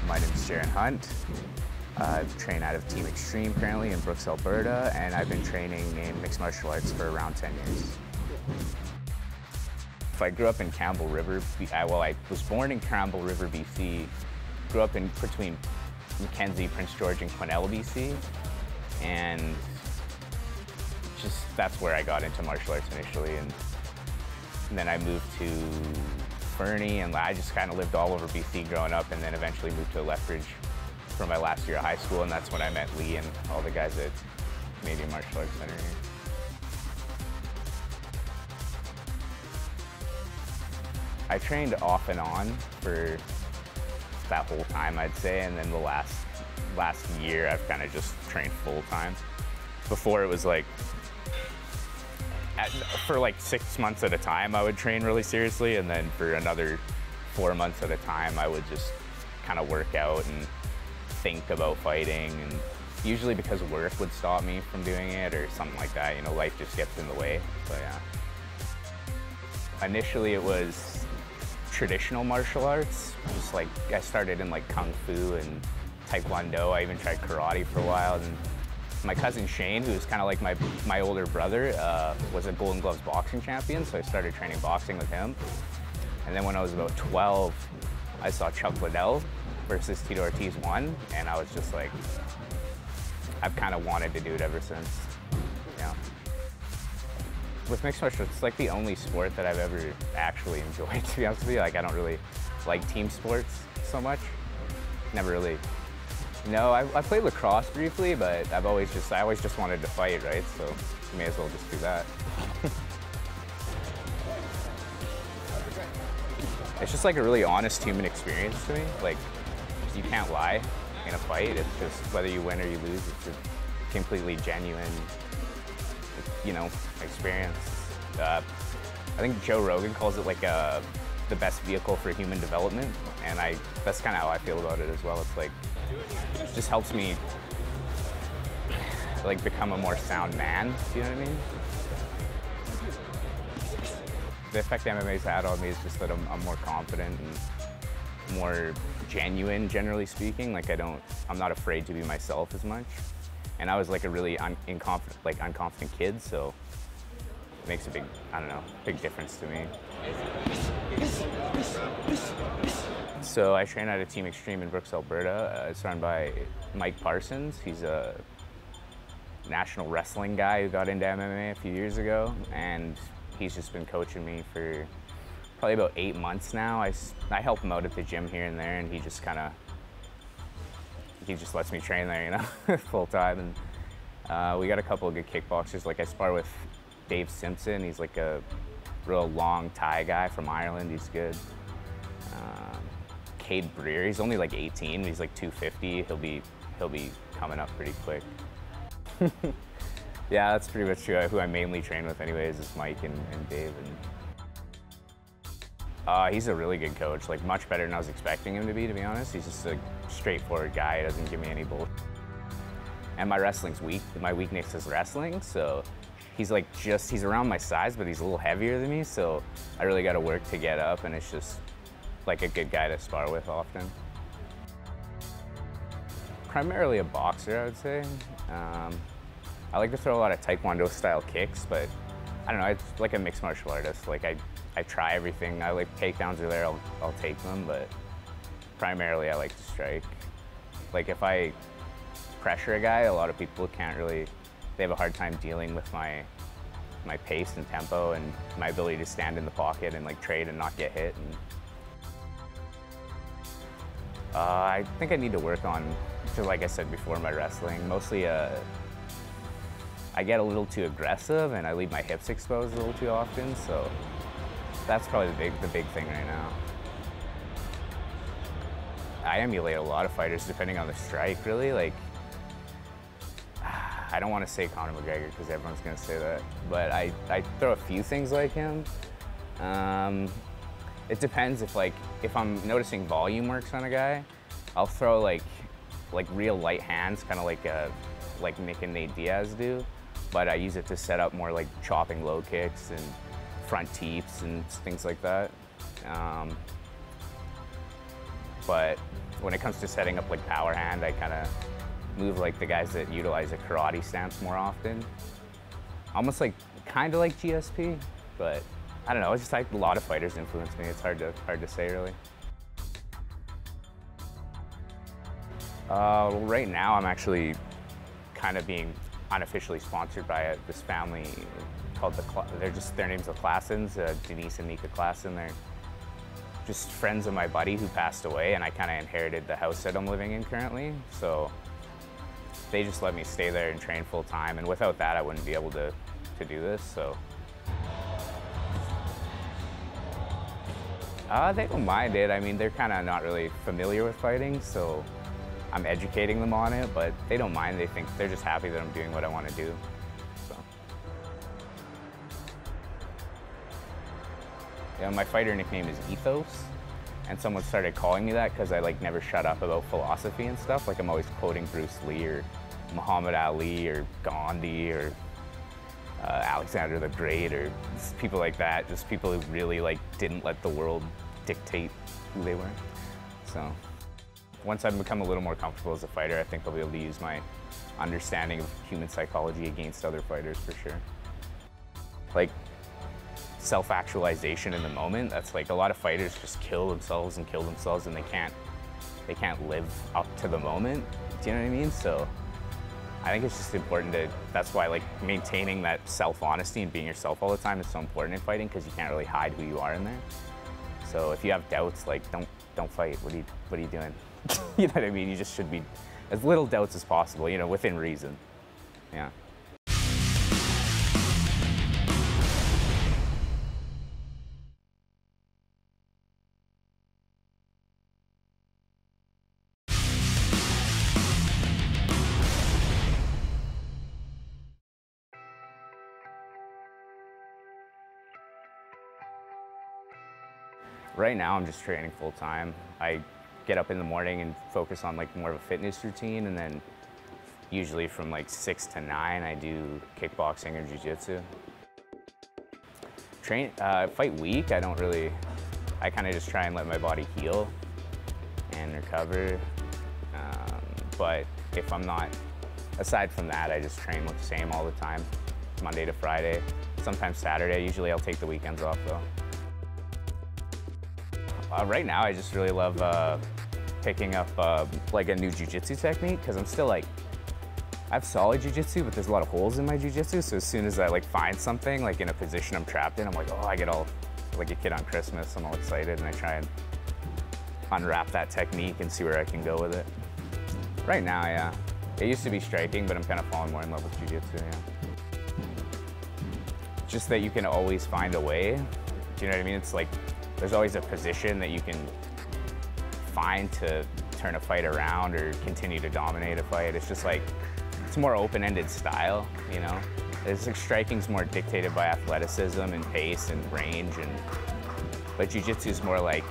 My name is Jaron Hunt. I train out of Team Extreme currently in Brooks, Alberta, and I've been training in mixed martial arts for around 10 years. I grew up in Campbell River. Well, I was born in Campbell River, BC. Grew up in between Mackenzie, Prince George, and Quesnel, BC, and just that's where I got into martial arts initially, and then I moved to Fernie, and I just kind of lived all over BC growing up, and then eventually moved to Lethbridge for my last year of high school, and that's when I met Lee and all the guys at Canadian Martial Arts Center here. I trained off and on for that whole time, I'd say, and then the last year I've kind of just trained full time. Before it was like, for like 6 months at a time I would train really seriously, and then for another 4 months at a time I would just kind of work out and think about fighting, and usually because work would stop me from doing it or something like that, you know, life just gets in the way, so yeah. Initially it was traditional martial arts, just like I started in like Kung Fu and Taekwondo. I even tried karate for a while, and my cousin Shane, who's kind of like my older brother, was a Golden Gloves boxing champion, so I started training boxing with him. And then when I was about 12, I saw Chuck Liddell versus Tito Ortiz won, and I was just like, I've kind of wanted to do it ever since, yeah. With mixed martial arts, it's like the only sport that I've ever actually enjoyed, to be honest with you. Like, I don't really like team sports so much. Never really. No, I played lacrosse briefly, but I always just wanted to fight, right? So you may as well just do that. It's just like a really honest human experience to me. Like, you can't lie in a fight. It's just whether you win or you lose, it's a completely genuine, you know, experience. I think Joe Rogan calls it like the best vehicle for human development, and that's kind of how I feel about it as well. It's like, it just helps me like become a more sound man, do you know what I mean? The effect MMA's had on me is just that I'm more confident and more genuine, generally speaking. Like, I'm not afraid to be myself as much. And I was like a really unconfident kid, so it makes a big, I don't know, big difference to me. So I train out of Team Extreme in Brooks, Alberta. It's run by Mike Parsons. He's a national wrestling guy who got into MMA a few years ago, and he's just been coaching me for probably about 8 months now. I help him out at the gym here and there, and he just lets me train there, you know, full time. And we got a couple of good kickboxers. Like, I spar with Dave Simpson. He's like a real long Thai guy from Ireland. He's good. Cade Breer, he's only like 18, he's like 250. He'll be coming up pretty quick. Yeah, that's pretty much who I mainly train with anyways, is Mike and Dave. And he's a really good coach, like much better than I was expecting him to be honest. He's just a straightforward guy, he doesn't give me any bullshit. And my wrestling's weak, my weakness is wrestling, so he's around my size, but he's a little heavier than me, so I really gotta work to get up, and it's just like a good guy to spar with often. Primarily a boxer, I would say. I like to throw a lot of Taekwondo style kicks, but I don't know, it's like a mixed martial artist. Like, I try everything. I like takedowns are there, I'll take them, but primarily I like to strike. Like if I pressure a guy, a lot of people can't really, they have a hard time dealing with my pace and tempo and my ability to stand in the pocket and like trade and not get hit. And, I think I need to work on, just like I said before, my wrestling. Mostly I get a little too aggressive and I leave my hips exposed a little too often, so that's probably the big thing right now. I emulate a lot of fighters depending on the strike, really. Like, I don't want to say Conor McGregor because everyone's going to say that, but I throw a few things like him. It depends if I'm noticing volume works on a guy, I'll throw like real light hands, kind of like Nick and Nate Diaz do, but I use it to set up more like chopping low kicks and front teeps and things like that. But when it comes to setting up like power hand, I kind of move like the guys that utilize a karate stance more often. Almost like, kind of like GSP, but I don't know, it's just like a lot of fighters influence me. It's hard to say really. Right now I'm actually kind of being unofficially sponsored by this family called their name's the Klassens, Denise and Nika Klassen. They're just friends of my buddy who passed away, and I kind of inherited the house that I'm living in currently. So they just let me stay there and train full time, and without that I wouldn't be able to do this. So they don't mind it. I mean, they're kind of not really familiar with fighting, so I'm educating them on it, but they don't mind. They think they're just happy that I'm doing what I want to do. So yeah, my fighter nickname is Ethos, and someone started calling me that because I like never shut up about philosophy and stuff. Like I'm always quoting Bruce Lee or Muhammad Ali or Gandhi or Alexander the Great or people like that. Just people who really like didn't let the world dictate who they were. So once I've become a little more comfortable as a fighter, I think I'll be able to use my understanding of human psychology against other fighters for sure. Like self-actualization in the moment, that's like a lot of fighters just kill themselves and they can't live up to the moment. Do you know what I mean? So I think it's just important that's why like maintaining that self-honesty and being yourself all the time is so important in fighting, because you can't really hide who you are in there. So if you have doubts, like don't fight. What are you doing? You know what I mean? You just should be as little doubts as possible, you know, within reason. Yeah. Right now I'm just training full time. I get up in the morning and focus on like more of a fitness routine, and then usually from like 6 to 9 I do kickboxing or jiu-jitsu. Fight week, I kind of just try and let my body heal and recover. But if I'm not, aside from that, I just train the same all the time, Monday to Friday, sometimes Saturday. Usually I'll take the weekends off though. Right now, I just really love picking up like a new jiu-jitsu technique, because I'm still like, I have solid jiu-jitsu, but there's a lot of holes in my jiu-jitsu. So as soon as I like find something like in a position I'm trapped in, I'm like, oh, I get all like a kid on Christmas. I'm all excited, and I try and unwrap that technique and see where I can go with it. Right now, yeah. It used to be striking, but I'm kind of falling more in love with jiu-jitsu, yeah. Just that you can always find a way. Do you know what I mean? It's like, there's always a position that you can find to turn a fight around or continue to dominate a fight. It's just like, it's more open-ended style, you know? It's like striking's more dictated by athleticism and pace and range, but jiu-jitsu is more like,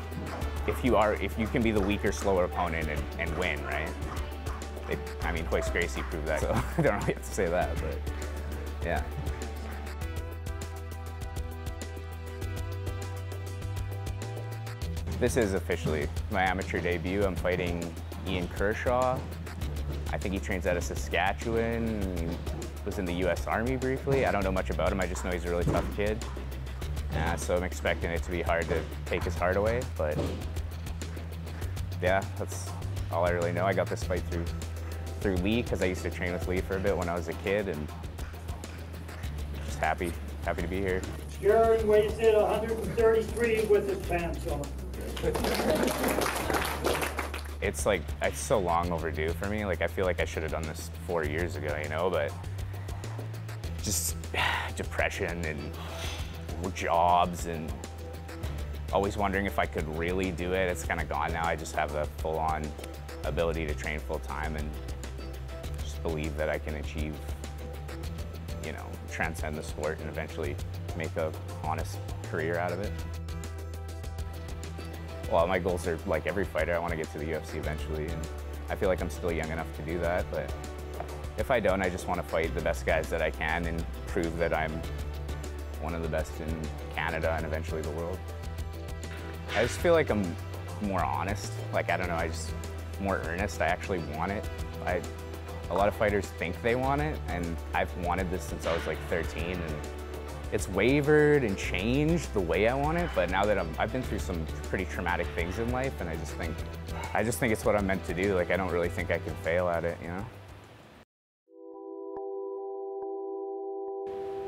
if you can be the weaker, slower opponent and win, right? I mean, Hoist Gracie proved that, so I don't really have to say that, but yeah. This is officially my amateur debut. I'm fighting Ian Kershaw. I think he trains out of Saskatchewan. He was in the US Army briefly. I don't know much about him, I just know he's a really tough kid. So I'm expecting it to be hard to take his heart away, but yeah, that's all I really know. I got this fight through Lee, because I used to train with Lee for a bit when I was a kid, and just happy to be here. Jared weighs in 133 with his pants on. It's like, it's so long overdue for me. Like, I feel like I should have done this 4 years ago, you know, but just depression and jobs and always wondering if I could really do it. It's kind of gone now. I just have a full-on ability to train full-time and just believe that I can achieve, you know, transcend the sport and eventually make a honest career out of it. Well, my goals are like every fighter. I want to get to the UFC eventually, and I feel like I'm still young enough to do that, but if I don't, I just want to fight the best guys that I can and prove that I'm one of the best in Canada and eventually the world. I just feel like I'm more honest. Like, I don't know, I just more earnest. I actually want it. A lot of fighters think they want it, and I've wanted this since I was like 13, and it's wavered and changed the way I want it, but now that I've been through some pretty traumatic things in life, and I just think it's what I'm meant to do. Like, I don't really think I can fail at it, you know?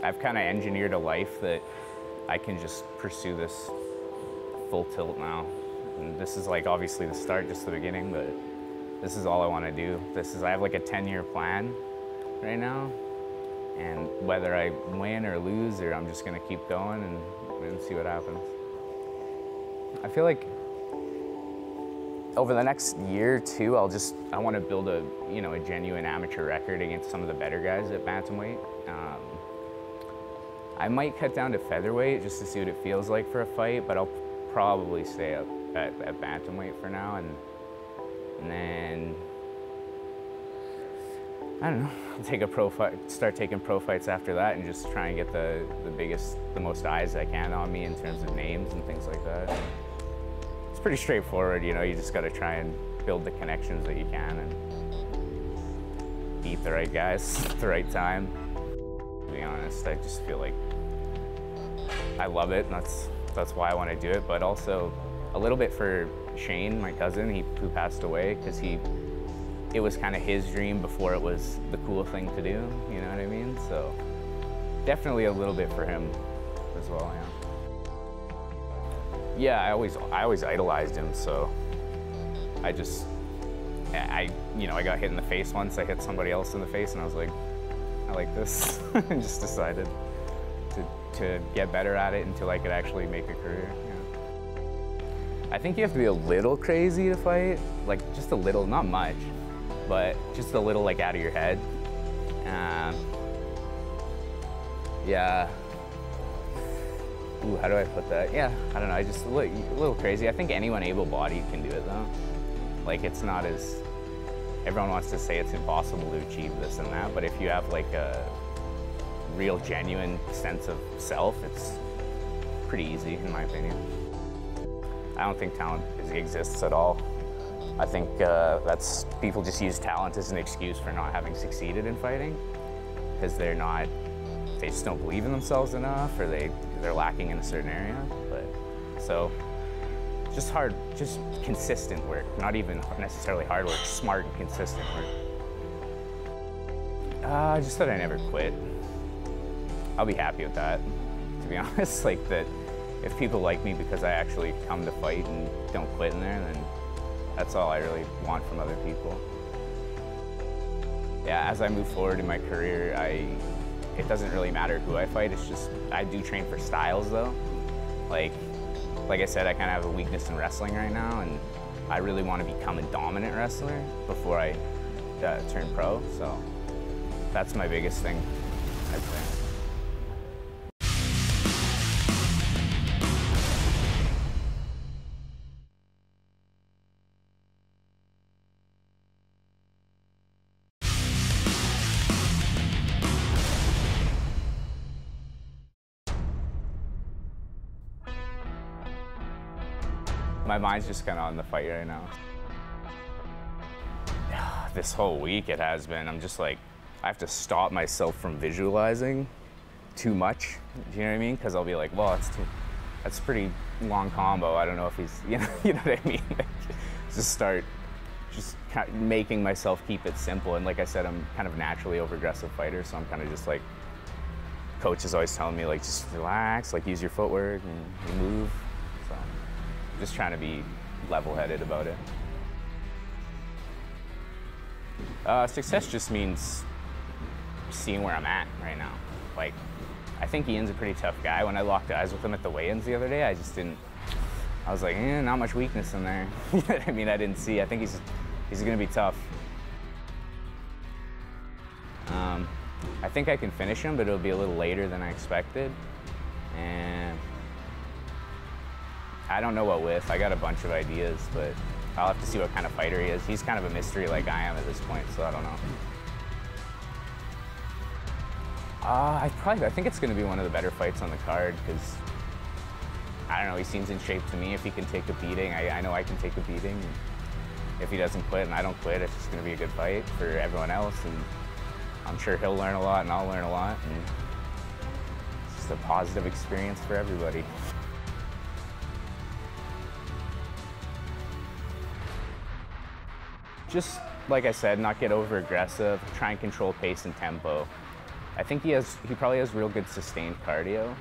I've kind of engineered a life that I can just pursue this full tilt now. And this is like obviously the start, just the beginning, but this is all I want to do. I have like a 10-year plan right now. And whether I win or lose, or I'm just gonna keep going and see what happens. I feel like over the next year or two, I want to build a genuine amateur record against some of the better guys at bantamweight. I might cut down to featherweight just to see what it feels like for a fight, but I'll probably stay up at bantamweight for now, and then I don't know, start taking pro fights after that and just try and get the most eyes I can on me in terms of names and things like that. It's pretty straightforward, you know, you just got to try and build the connections that you can and beat the right guys at the right time. To be honest, I just feel like I love it, and that's why I want to do it, but also a little bit for Shane, my cousin, who passed away, because it was kind of his dream before it was the cool thing to do, you know what I mean? So definitely a little bit for him as well, yeah. Yeah, I always idolized him, so I got hit in the face once. I hit somebody else in the face and I was like, I like this, and just decided to get better at it until I could actually make a career. I think you have to be a little crazy to fight, like just a little, not much, but just a little like out of your head. Yeah. Ooh, how do I put that? Yeah, I don't know, I just a little crazy. I think anyone able-bodied can do it though. Like, it's not as, everyone wants to say it's impossible to achieve this and that, but if you have like a real genuine sense of self, it's pretty easy in my opinion. I don't think talent exists at all. I think people just use talent as an excuse for not having succeeded in fighting, because they just don't believe in themselves enough, or they're lacking in a certain area. But so just consistent work, not even necessarily hard work, smart and consistent work. Just that I never quit. I'll be happy with that, to be honest. Like, that if people like me because I actually come to fight and don't quit in there, then that's all I really want from other people. Yeah, as I move forward in my career, it doesn't really matter who I fight. It's just, I do train for styles though. Like I said, I kind of have a weakness in wrestling right now, and I really want to become a dominant wrestler before I turn pro. So that's my biggest thing, I'd say. My mind's just kind of on the fight right now. This whole week it has been. I'm just like, I have to stop myself from visualizing too much. Do you know what I mean? Because I'll be like, well, that's a pretty long combo. I don't know if he's, you know what I mean? just start making myself keep it simple. And like I said, I'm kind of naturally over-aggressive fighter, so I'm kind of just like, coach is always telling me like, just relax, like use your footwork and move. So I'm just trying to be level-headed about it. Success just means seeing where I'm at right now. Like, I think Ian's a pretty tough guy. When I locked eyes with him at the weigh-ins the other day, I just didn't, I was like, not much weakness in there. You know what I mean? I didn't see. I think he's gonna be tough. I think I can finish him, but it'll be a little later than I expected. And I don't know what with. I got a bunch of ideas, but I'll have to see what kind of fighter he is. He's kind of a mystery like I am at this point, so I don't know. I think it's gonna be one of the better fights on the card, because I don't know, he seems in shape to me. If he can take a beating, I know I can take a beating. If he doesn't quit and I don't quit, it's just gonna be a good fight for everyone else. And I'm sure he'll learn a lot and I'll learn a lot. And it's just a positive experience for everybody. Just like I said, not get over aggressive, try and control pace and tempo. I think he probably has real good sustained cardio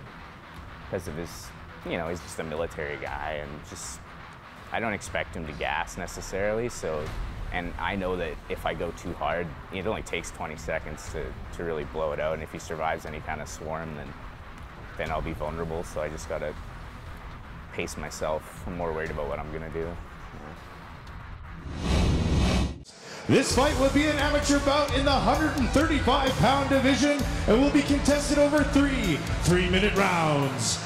because of his, you know, he's just a military guy, and just, I don't expect him to gas necessarily. So, and I know that if I go too hard, it only takes 20 seconds to really blow it out. And if he survives any kind of swarm, then I'll be vulnerable. So I just gotta pace myself. I'm more worried about what I'm gonna do. This fight will be an amateur bout in the 135-pound division and will be contested over three-minute rounds.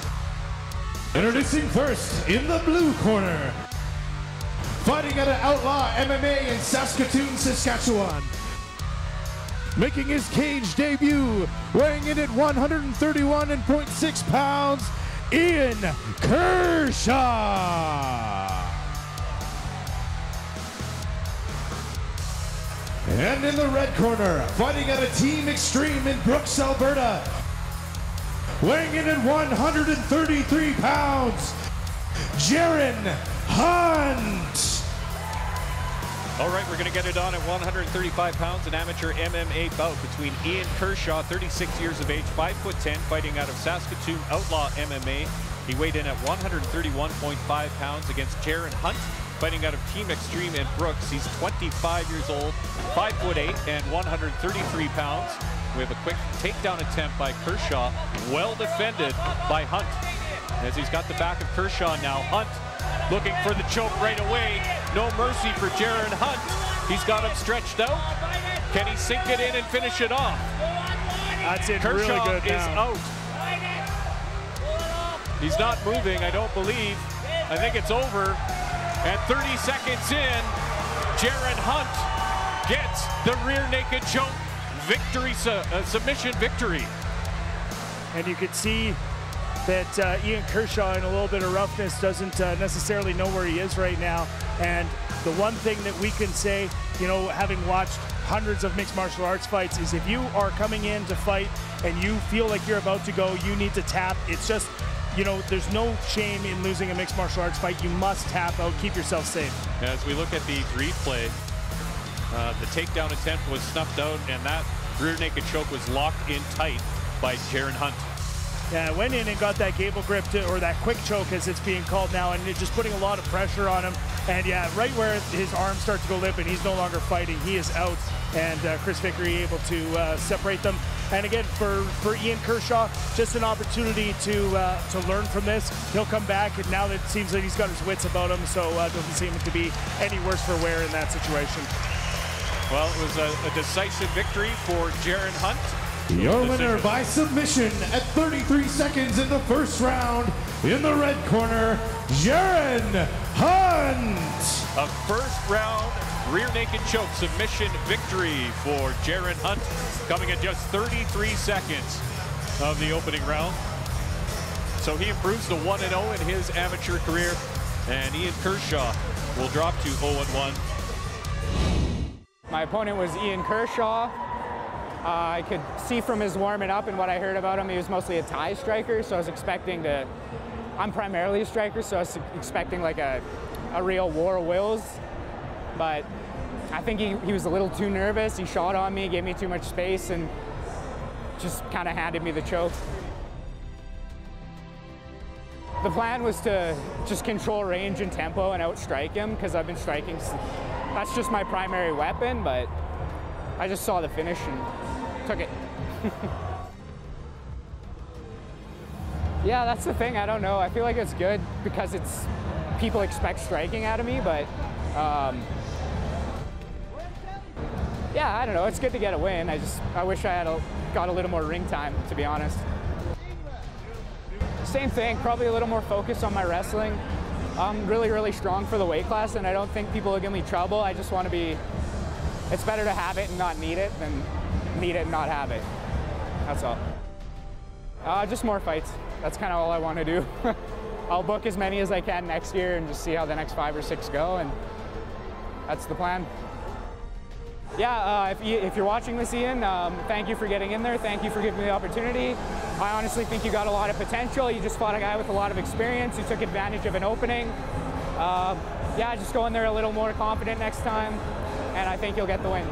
Introducing first, in the blue corner, fighting out of Outlaw MMA in Saskatoon, Saskatchewan. Making his cage debut, weighing in at 131.6 pounds, Ian Kershaw. And in the red corner, fighting out of Team Extreme in Brooks, Alberta, weighing in at 133 pounds, Jaron Hunt. All right, we're going to get it on at 135 pounds, an amateur MMA bout between Ian Kershaw, 36 years of age, 5'10", fighting out of Saskatoon Outlaw MMA. He weighed in at 131.5 pounds against Jaron Hunt, fighting out of Team Extreme in Brooks. He's 25 years old, 5'8", and 133 pounds. We have a quick takedown attempt by Kershaw, well defended by Hunt. As he's got the back of Kershaw now, Hunt looking for the choke right away. No mercy for Jaron Hunt. He's got him stretched out. Can he sink it in and finish it off? That's it. Kershaw really good is out. He's not moving, I don't believe. I think it's over. And 30 seconds in, Jaron Hunt gets the rear naked choke victory, submission victory. And you could see that Ian Kershaw, in a little bit of roughness, doesn't necessarily know where he is right now. And the one thing that we can say, you know, having watched hundreds of mixed martial arts fights, is if you are coming in to fight and you feel like you're about to go, you need to tap. It's just, you know, there's no shame in losing a mixed martial arts fight. You must tap out, keep yourself safe. As we look at the replay, the takedown attempt was snuffed out, and that rear naked choke was locked in tight by Jaron Hunt. Yeah, went in and got that gable grip, or that quick choke as it's being called now, and it's just putting a lot of pressure on him. And yeah, right where his arms start to go limp and he's no longer fighting, he is out. And Chris Vickery able to separate them. And again, for Ian Kershaw, just an opportunity to learn from this. He'll come back, and now that it seems like he's got his wits about him, so it doesn't seem to be any worse for wear in that situation. Well, it was a decisive victory for Jaron Hunt. Your winner by submission at 33 seconds in the first round, in the red corner, Jaron Hunt. A first round rear naked choke submission victory for Jaron Hunt, coming at just 33 seconds of the opening round. So he improves to 1-0 in his amateur career, and Ian Kershaw will drop to 0-1. My opponent was Ian Kershaw. I could see from his warming up and what I heard about him, he was mostly a Thai striker, so I was expecting I'm primarily a striker, so I was expecting like a a real war of wills, but I think he was a little too nervous. He shot on me, gave me too much space, and just kind of handed me the choke. The plan was to just control range and tempo and outstrike him, because I've been striking. That's just my primary weapon, but I just saw the finish and took it. Yeah, that's the thing. I don't know. I feel like it's good because people expect striking out of me, but yeah, I don't know. It's good to get a win. I wish I had got a little more ring time, to be honest. Same thing, probably a little more focus on my wrestling. I'm really, really strong for the weight class, and I don't think people will give me trouble. I just want to be, it's better to have it and not need it than need it and not have it. That's all. Just more fights. That's kind of all I want to do. I'll book as many as I can next year and just see how the next 5 or 6 go, and that's the plan. Yeah, if you're watching this, Ian, thank you for getting in there. Thank you for giving me the opportunity. I honestly think you got a lot of potential. You just fought a guy with a lot of experience. You took advantage of an opening. Yeah, just go in there a little more confident next time, and I think you'll get the win.